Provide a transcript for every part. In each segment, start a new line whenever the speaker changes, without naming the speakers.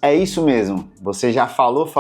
É isso mesmo, você já falou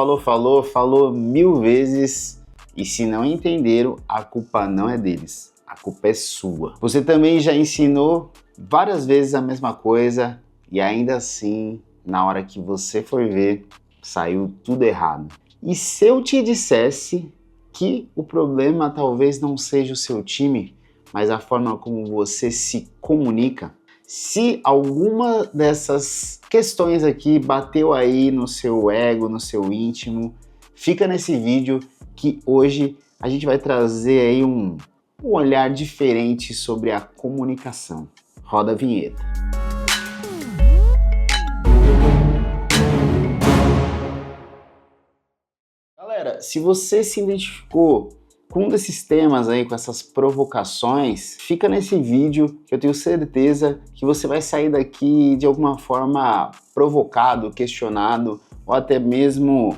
1000 vezes e se não entenderam, a culpa não é deles, a culpa é sua. Você também já ensinou várias vezes a mesma coisa e ainda assim, na hora que você foi ver, saiu tudo errado. E se eu te dissesse que o problema talvez não seja o seu time, mas a forma como você se comunica? Se alguma dessas questões aqui bateu aí no seu ego, no seu íntimo, fica nesse vídeo que hoje a gente vai trazer aí um olhar diferente sobre a comunicação. Roda a vinheta. Galera, se você se identificou com um desses temas aí, com essas provocações, fica nesse vídeo que eu tenho certeza que você vai sair daqui de alguma forma provocado, questionado ou até mesmo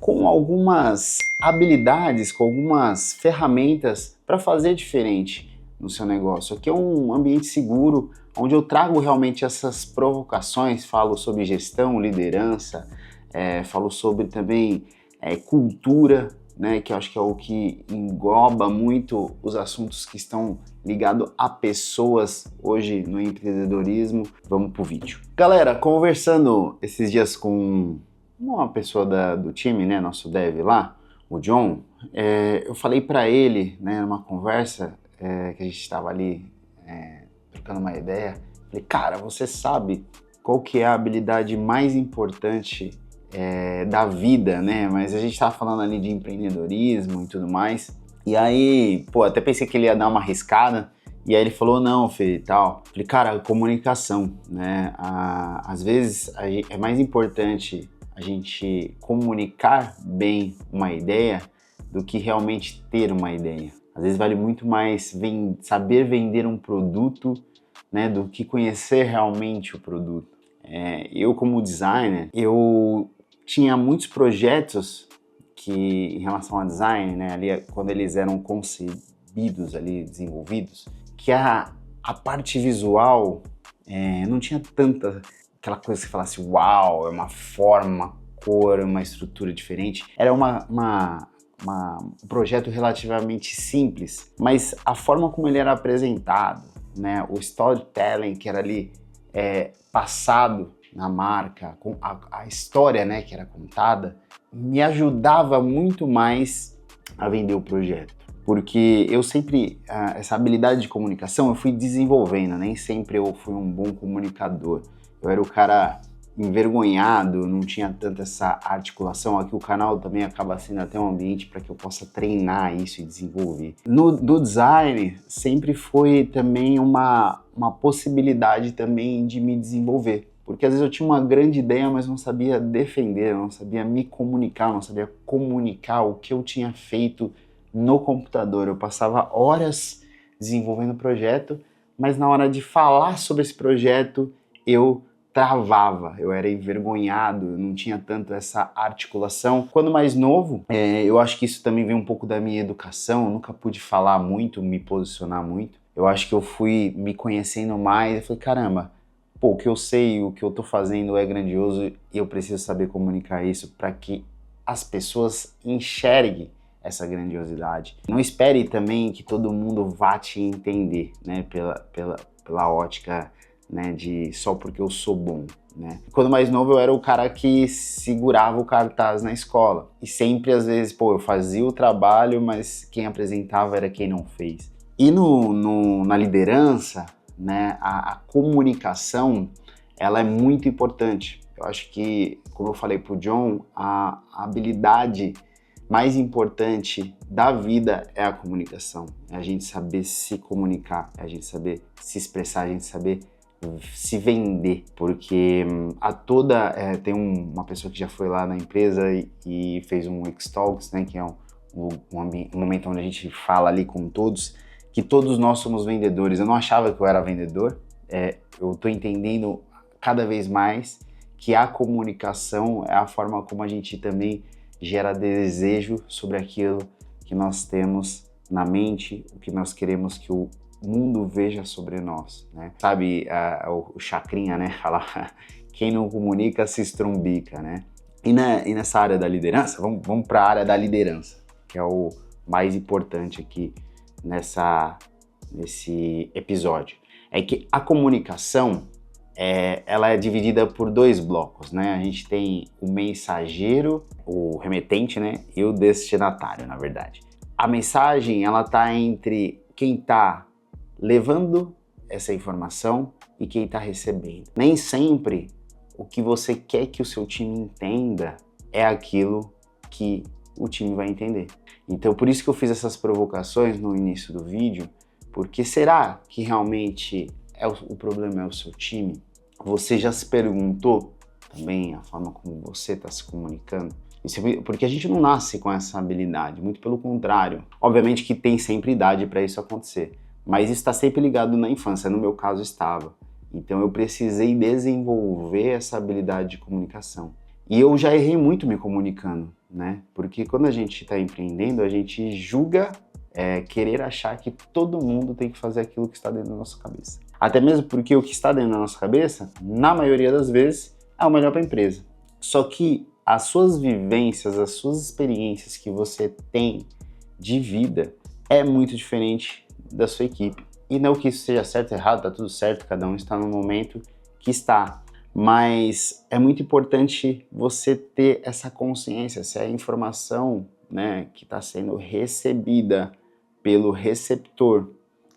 com algumas habilidades, com algumas ferramentas para fazer diferente no seu negócio. Aqui é um ambiente seguro onde eu trago realmente essas provocações, falo sobre gestão, liderança, falo sobre também cultura, né, que eu acho que é o que engloba muito os assuntos que estão ligados a pessoas hoje no empreendedorismo. Vamos pro vídeo. Galera, conversando esses dias com uma pessoa do time, né, nosso dev lá, o John, eu falei para ele, né, numa conversa que a gente estava ali trocando uma ideia, falei, cara, você sabe qual que é a habilidade mais importante da vida, né? Mas a gente tava falando ali de empreendedorismo e tudo mais. E aí, pô, até pensei que ele ia dar uma arriscada. E aí ele falou, não, Fê, e tal. Falei, cara, comunicação, né? Às vezes é mais importante a gente comunicar bem uma ideia do que realmente ter uma ideia. Às vezes vale muito mais saber vender um produto, né, do que conhecer realmente o produto. Eu, como designer, eu tinha muitos projetos que, em relação a design, né, ali quando eles eram concebidos, ali, desenvolvidos, que a parte visual não tinha tanta aquela coisa que você falasse, uau, é uma forma, uma cor, uma estrutura diferente. Era um projeto relativamente simples, mas a forma como ele era apresentado, né, o storytelling que era ali passado na marca, com a história, né, que era contada, me ajudava muito mais a vender o projeto. Porque eu sempre, essa habilidade de comunicação eu fui desenvolvendo, nem sempre eu fui um bom comunicador. Eu era o cara envergonhado, não tinha tanta essa articulação. Aqui o canal também acaba sendo até um ambiente para que eu possa treinar isso e desenvolver. No design sempre foi também uma possibilidade também de me desenvolver. Porque às vezes eu tinha uma grande ideia, mas não sabia defender, não sabia me comunicar, não sabia comunicar o que eu tinha feito no computador. Eu passava horas desenvolvendo o projeto, mas na hora de falar sobre esse projeto, eu travava, eu era envergonhado, não tinha tanto essa articulação. Quando mais novo, eu acho que isso também vem um pouco da minha educação, eu nunca pude falar muito, me posicionar muito. Eu acho que eu fui me conhecendo mais, eu falei, caramba, pô, o que eu sei, o que eu tô fazendo é grandioso e eu preciso saber comunicar isso para que as pessoas enxerguem essa grandiosidade. Não espere também que todo mundo vá te entender, né, pela ótica, né, de só porque eu sou bom, né. Quando mais novo eu era o cara que segurava o cartaz na escola e sempre às vezes, pô, eu fazia o trabalho, mas quem apresentava era quem não fez. E na liderança, né, a comunicação, ela é muito importante. Eu acho que, como eu falei pro John, a habilidade mais importante da vida é a comunicação. É a gente saber se comunicar, é a gente saber se expressar, a gente saber se vender. Porque tem uma pessoa que já foi lá na empresa e fez um X-Talks, né, que é um momento onde a gente fala ali com todos, que todos nós somos vendedores. Eu não achava que eu era vendedor, eu tô entendendo cada vez mais que a comunicação é a forma como a gente também gera desejo sobre aquilo que nós temos na mente, o que nós queremos que o mundo veja sobre nós, né? Sabe, o Chacrinha, né, fala quem não comunica se estrumbica, né? E nessa área da liderança, vamos para a área da liderança, que é o mais importante aqui nesse episódio. É que a comunicação, ela é dividida por dois blocos, né? A gente tem o mensageiro, o remetente, né? E o destinatário, na verdade. A mensagem, ela tá entre quem tá levando essa informação e quem tá recebendo. Nem sempre o que você quer que o seu time entenda é aquilo que o time vai entender. Então, por isso que eu fiz essas provocações no início do vídeo, porque será que realmente o problema é o seu time? Você já se perguntou também a forma como você está se comunicando? Porque a gente não nasce com essa habilidade, muito pelo contrário. Obviamente que tem sempre idade para isso acontecer, mas isso está sempre ligado na infância, no meu caso estava. Então eu precisei desenvolver essa habilidade de comunicação. E eu já errei muito me comunicando, né? Porque quando a gente está empreendendo, a gente julga querer achar que todo mundo tem que fazer aquilo que está dentro da nossa cabeça. Até mesmo porque o que está dentro da nossa cabeça, na maioria das vezes, é o melhor para a empresa. Só que as suas vivências, as suas experiências que você tem de vida é muito diferente da sua equipe. E não que isso seja certo ou errado, tá tudo certo, cada um está no momento que está. Mas é muito importante você ter essa consciência, se a informação, né, que está sendo recebida pelo receptor,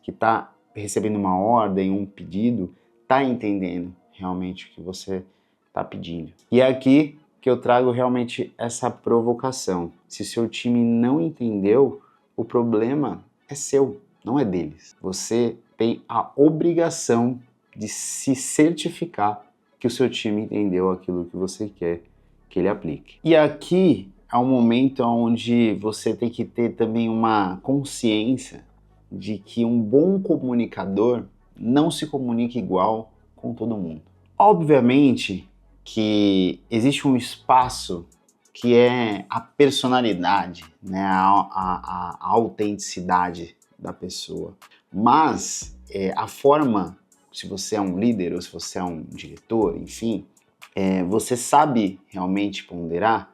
que está recebendo uma ordem, um pedido, está entendendo realmente o que você está pedindo. E é aqui que eu trago realmente essa provocação. Se seu time não entendeu, o problema é seu, não é deles. Você tem a obrigação de se certificar que o seu time entendeu aquilo que você quer que ele aplique. E aqui é um momento onde você tem que ter também uma consciência de que um bom comunicador não se comunica igual com todo mundo. Obviamente que existe um espaço que é a personalidade, né? a autenticidade da pessoa. Mas a forma, se você é um líder ou se você é um diretor, enfim, você sabe realmente ponderar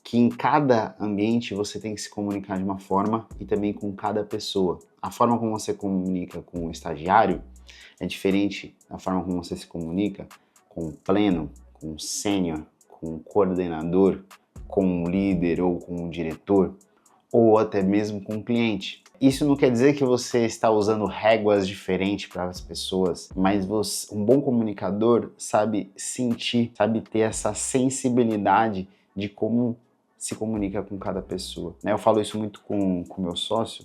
que em cada ambiente você tem que se comunicar de uma forma e também com cada pessoa. A forma como você comunica com o estagiário é diferente da forma como você se comunica com o pleno, com o sênior, com o coordenador, com o líder ou com o diretor, ou até mesmo com o cliente. Isso não quer dizer que você está usando réguas diferentes para as pessoas, mas um bom comunicador sabe sentir, sabe ter essa sensibilidade de como se comunica com cada pessoa. Eu falo isso muito com o meu sócio,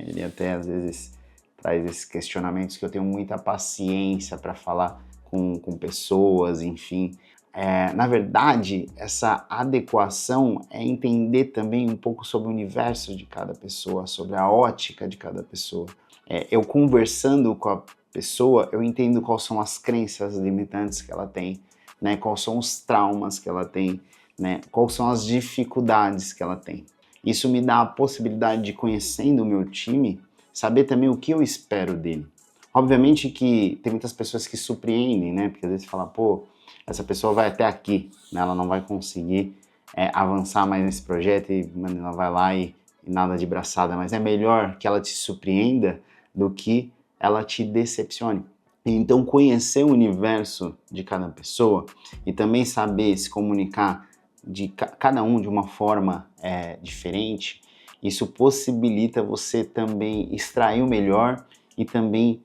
ele até às vezes traz esses questionamentos que eu tenho muita paciência para falar com pessoas, enfim. Na verdade, essa adequação é entender também um pouco sobre o universo de cada pessoa, sobre a ótica de cada pessoa. Eu conversando com a pessoa, eu entendo quais são as crenças limitantes que ela tem, né? Quais são os traumas que ela tem, né? Quais são as dificuldades que ela tem. Isso me dá a possibilidade de, conhecendo o meu time, saber também o que eu espero dele. Obviamente que tem muitas pessoas que surpreendem, né? Porque às vezes você fala, pô, essa pessoa vai até aqui, né? Ela não vai conseguir avançar mais nesse projeto e ela vai lá e nada de braçada, mas é melhor que ela te surpreenda do que ela te decepcione. Então, conhecer o universo de cada pessoa e também saber se comunicar de cada um de uma forma diferente, isso possibilita você também extrair o melhor e também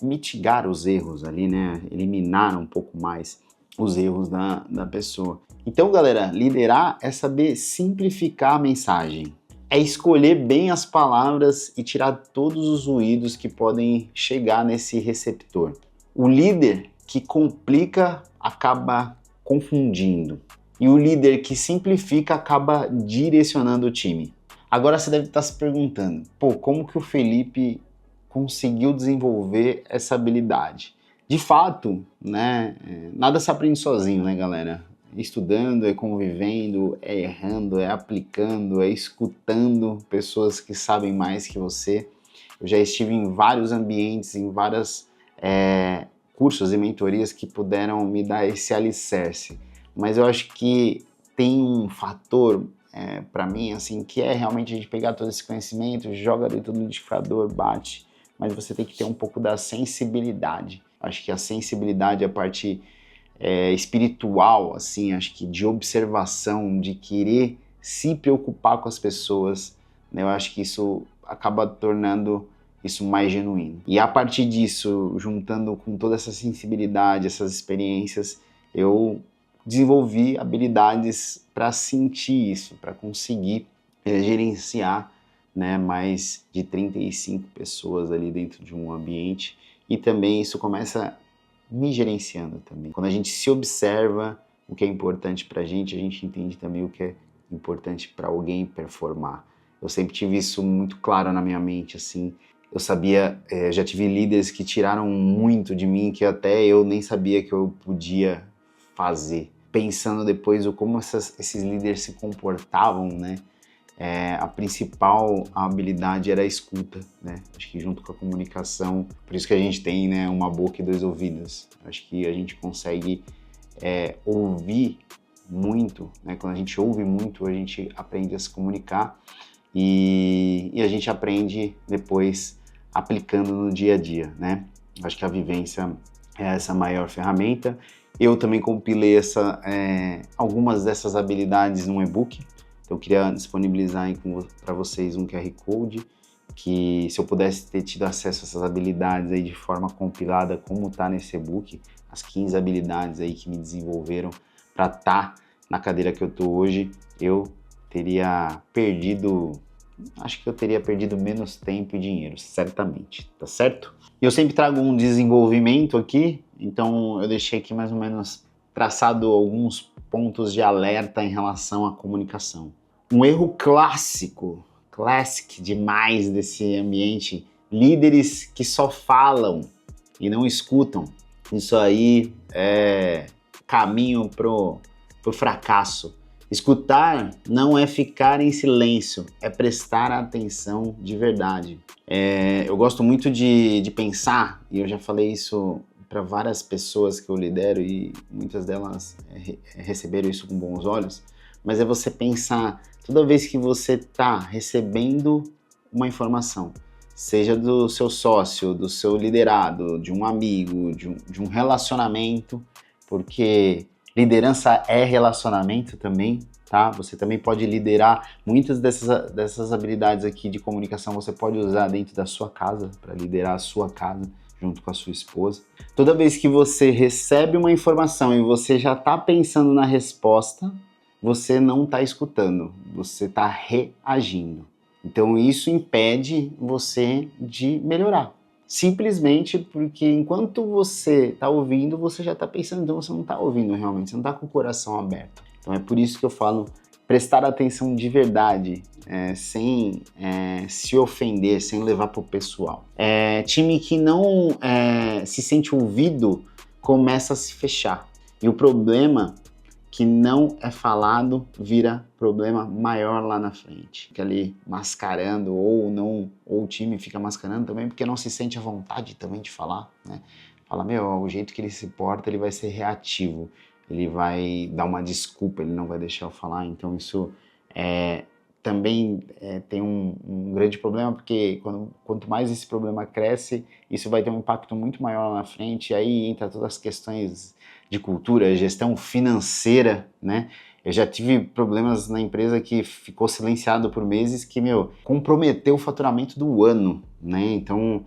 mitigar os erros ali, né? Eliminar um pouco mais os erros da pessoa. Então, galera, liderar é saber simplificar a mensagem. É escolher bem as palavras e tirar todos os ruídos que podem chegar nesse receptor. O líder que complica acaba confundindo. E o líder que simplifica acaba direcionando o time. Agora você deve estar se perguntando, pô, como que o Felipe conseguiu desenvolver essa habilidade? De fato, né, nada se aprende sozinho, né, galera? Estudando, convivendo, errando, aplicando, escutando pessoas que sabem mais que você. Eu já estive em vários ambientes, em várias cursos e mentorias que puderam me dar esse alicerce, mas eu acho que tem um fator para mim, assim, que é realmente a gente pegar todo esse conhecimento, joga dentro do liquidificador, bate, mas você tem que ter um pouco da sensibilidade. Acho que a sensibilidade é a parte espiritual, assim, acho que de observação, de querer se preocupar com as pessoas, né? Eu acho que isso acaba tornando isso mais genuíno. E a partir disso, juntando com toda essa sensibilidade, essas experiências, eu desenvolvi habilidades para sentir isso, para conseguir gerenciar, né, mais de 35 pessoas ali dentro de um ambiente, e também isso começa me gerenciando também. Quando a gente se observa o que é importante para a gente entende também o que é importante para alguém performar. Eu sempre tive isso muito claro na minha mente, assim. Eu sabia, já tive líderes que tiraram muito de mim, que até eu nem sabia que eu podia fazer. Pensando depois o como esses líderes se comportavam, né? A principal habilidade era a escuta, né? Acho que junto com a comunicação, por isso que a gente tem, né, uma boca e dois ouvidos. Acho que a gente consegue ouvir muito, né? Quando a gente ouve muito, a gente aprende a se comunicar e a gente aprende depois aplicando no dia a dia, né? Acho que a vivência é essa maior ferramenta. Eu também compilei algumas dessas habilidades num e-book. Então eu queria disponibilizar para vocês um QR Code, que se eu pudesse ter tido acesso a essas habilidades aí de forma compilada, como está nesse e-book, as 15 habilidades aí que me desenvolveram para estar na cadeira que eu estou hoje, eu teria perdido, acho que eu teria perdido menos tempo e dinheiro, certamente, tá certo? E eu sempre trago um desenvolvimento aqui, então eu deixei aqui mais ou menos traçado alguns pontos de alerta em relação à comunicação. Um erro clássico demais desse ambiente, líderes que só falam e não escutam. Isso aí é caminho pro fracasso. Escutar não é ficar em silêncio, é prestar atenção de verdade. Eu gosto muito de pensar, e eu já falei isso para várias pessoas que eu lidero e muitas delas receberam isso com bons olhos, mas é você pensar toda vez que você está recebendo uma informação, seja do seu sócio, do seu liderado, de um amigo, de um relacionamento, porque liderança é relacionamento também, tá? Você também pode liderar muitas dessas habilidades aqui de comunicação, você pode usar dentro da sua casa, para liderar a sua casa, junto com a sua esposa. Toda vez que você recebe uma informação e você já está pensando na resposta, você não está escutando, você está reagindo. Então isso impede você de melhorar. Simplesmente porque enquanto você está ouvindo, você já está pensando, então você não está ouvindo realmente, você não está com o coração aberto. Então é por isso que eu falo prestar atenção de verdade, sem se ofender, sem levar para o pessoal. Time que não se sente ouvido começa a se fechar. E o problema que não é falado vira problema maior lá na frente. Fica ali mascarando ou o time fica mascarando também porque não se sente à vontade também de falar, né? Fala, o jeito que ele se porta, ele vai ser reativo. Ele vai dar uma desculpa, ele não vai deixar eu falar, então isso também tem um grande problema, porque quanto mais esse problema cresce, isso vai ter um impacto muito maior lá na frente, e aí entra todas as questões de cultura, gestão financeira, né? Eu já tive problemas na empresa que ficou silenciado por meses que, comprometeu o faturamento do ano, né? Então,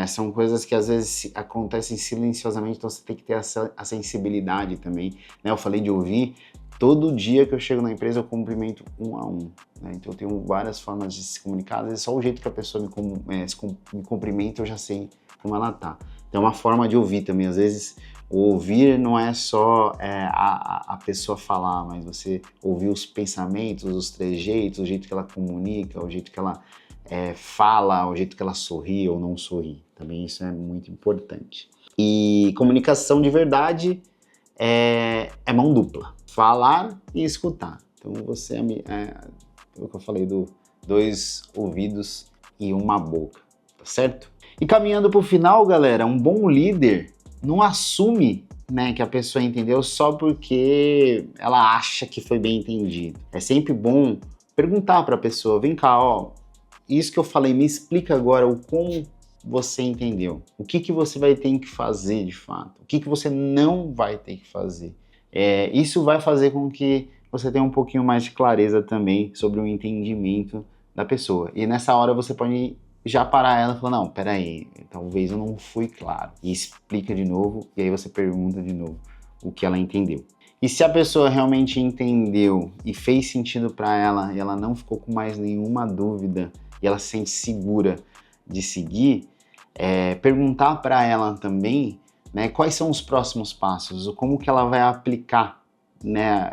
são coisas que às vezes acontecem silenciosamente, então você tem que ter a sensibilidade também, né? Eu falei de ouvir, todo dia que eu chego na empresa eu cumprimento um a um, né? Então eu tenho várias formas de se comunicar, às vezes só o jeito que a pessoa me cumprimenta eu já sei como ela tá. Então é uma forma de ouvir também, às vezes o ouvir não é só a pessoa falar, mas você ouvir os pensamentos, os trejeitos, o jeito que ela comunica, o jeito que ela fala, o jeito que ela sorri ou não sorri. Também isso é muito importante. E comunicação de verdade é mão dupla. Falar e escutar. Então você o que eu falei do 2 ouvidos e uma boca, tá certo? E caminhando para o final, galera, um bom líder não assume, né, que a pessoa entendeu só porque ela acha que foi bem entendido. É sempre bom perguntar para a pessoa, vem cá, ó, isso que eu falei, me explica agora o como você entendeu. O que que você vai ter que fazer de fato? O que que você não vai ter que fazer? Isso vai fazer com que você tenha um pouquinho mais de clareza também sobre o entendimento da pessoa. E nessa hora você pode já parar ela e falar, não, peraí, talvez eu não fui claro. E explica de novo, e aí você pergunta de novo o que ela entendeu. E se a pessoa realmente entendeu e fez sentido para ela, e ela não ficou com mais nenhuma dúvida, e ela se sente segura de seguir, perguntar para ela também, né, quais são os próximos passos, ou como que ela vai aplicar, né,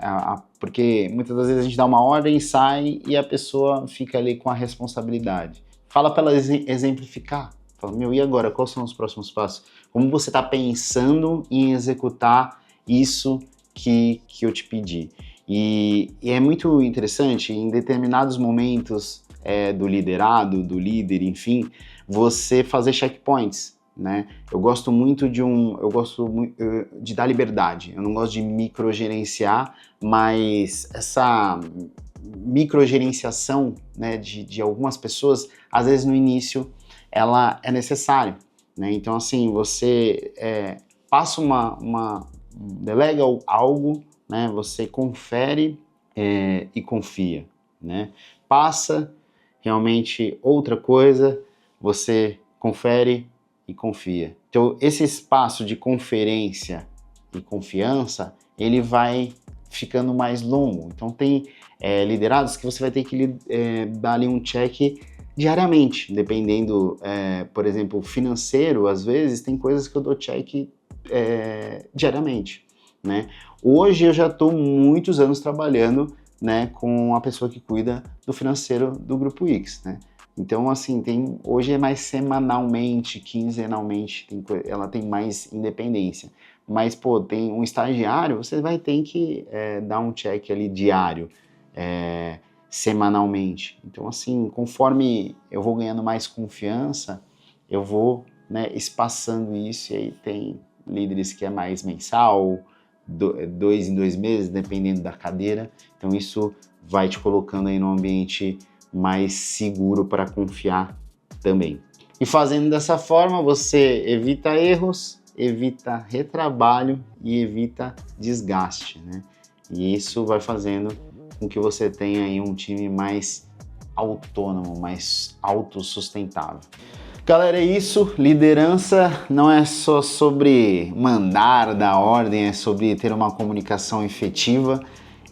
porque muitas das vezes a gente dá uma ordem, sai e a pessoa fica ali com a responsabilidade. Fala para ela exemplificar, fala, meu, e agora, quais são os próximos passos? Como você está pensando em executar isso que eu te pedi? E é muito interessante, em determinados momentos do liderado, do líder, enfim, você fazer checkpoints, né? Eu gosto muito de dar liberdade, eu não gosto de microgerenciar, mas essa microgerenciação, né, de algumas pessoas, às vezes no início, ela é necessária, né? Então, assim, você passa delega algo, né? Você confere e confia, né? Passa realmente outra coisa, você confere e confia. Então, esse espaço de conferência e confiança, ele vai ficando mais longo. Então, tem liderados que você vai ter que dar ali um check diariamente, dependendo, por exemplo, financeiro, às vezes tem coisas que eu dou check diariamente, né? Hoje eu já estou muitos anos trabalhando, né, com a pessoa que cuida do financeiro do Grupo X, né? Então, assim, hoje é mais semanalmente, quinzenalmente, ela tem mais independência. Mas, pô, tem um estagiário, você vai ter que dar um check ali diário, semanalmente. Então, assim, conforme eu vou ganhando mais confiança, eu vou, né, espaçando isso, e aí tem líderes que é mais mensal, 2 em 2 meses, dependendo da cadeira. Então isso vai te colocando aí num ambiente mais seguro para confiar também. E fazendo dessa forma, você evita erros, evita retrabalho e evita desgaste, né? E isso vai fazendo com que você tenha aí um time mais autônomo, mais autossustentável. Galera, é isso. Liderança não é só sobre mandar, dar ordem, é sobre ter uma comunicação efetiva.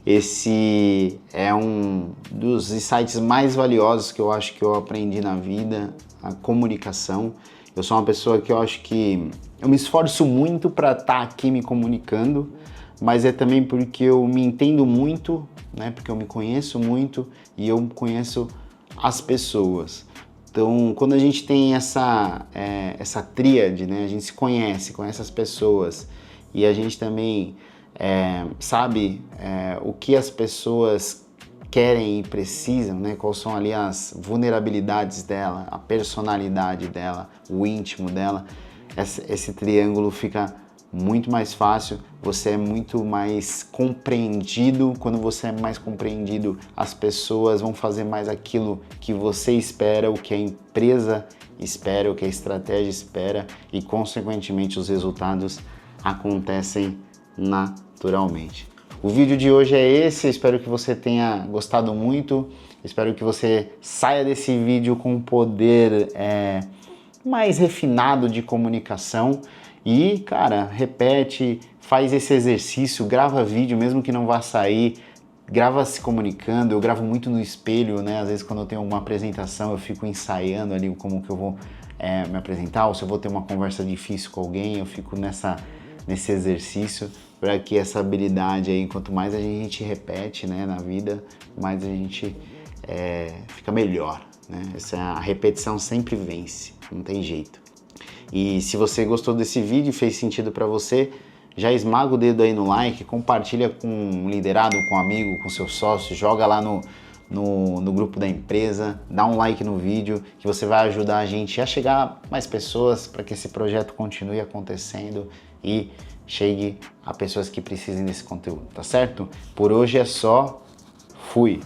Esse é um dos insights mais valiosos que eu acho que eu aprendi na vida, a comunicação. Eu sou uma pessoa que eu acho que eu me esforço muito para estar aqui me comunicando, mas é também porque eu me entendo muito, né? Porque eu me conheço muito e eu conheço as pessoas. Então, quando a gente tem essa tríade, né, a gente se conhece as pessoas e a gente também sabe o que as pessoas querem e precisam, né, quais são ali as vulnerabilidades dela, a personalidade dela, o íntimo dela, esse triângulo fica muito mais fácil, você é muito mais compreendido. Quando você é mais compreendido, as pessoas vão fazer mais aquilo que você espera, o que a empresa espera, o que a estratégia espera e, consequentemente, os resultados acontecem naturalmente. O vídeo de hoje é esse, eu espero que você tenha gostado muito, espero que você saia desse vídeo com um poder mais refinado de comunicação. E, cara, repete, faz esse exercício, grava vídeo, mesmo que não vá sair, grava se comunicando. Eu gravo muito no espelho, né? Às vezes quando eu tenho alguma apresentação eu fico ensaiando ali como que eu vou me apresentar, ou se eu vou ter uma conversa difícil com alguém, eu fico nesse exercício para que essa habilidade aí, quanto mais a gente repete, né, na vida, mais a gente fica melhor, né? A repetição sempre vence, não tem jeito. E se você gostou desse vídeo, fez sentido para você, já esmaga o dedo aí no like, compartilha com um liderado, com um amigo, com seu sócio, joga lá no no grupo da empresa, dá um like no vídeo, que você vai ajudar a gente a chegar a mais pessoas para que esse projeto continue acontecendo e chegue a pessoas que precisem desse conteúdo, tá certo? Por hoje é só, fui!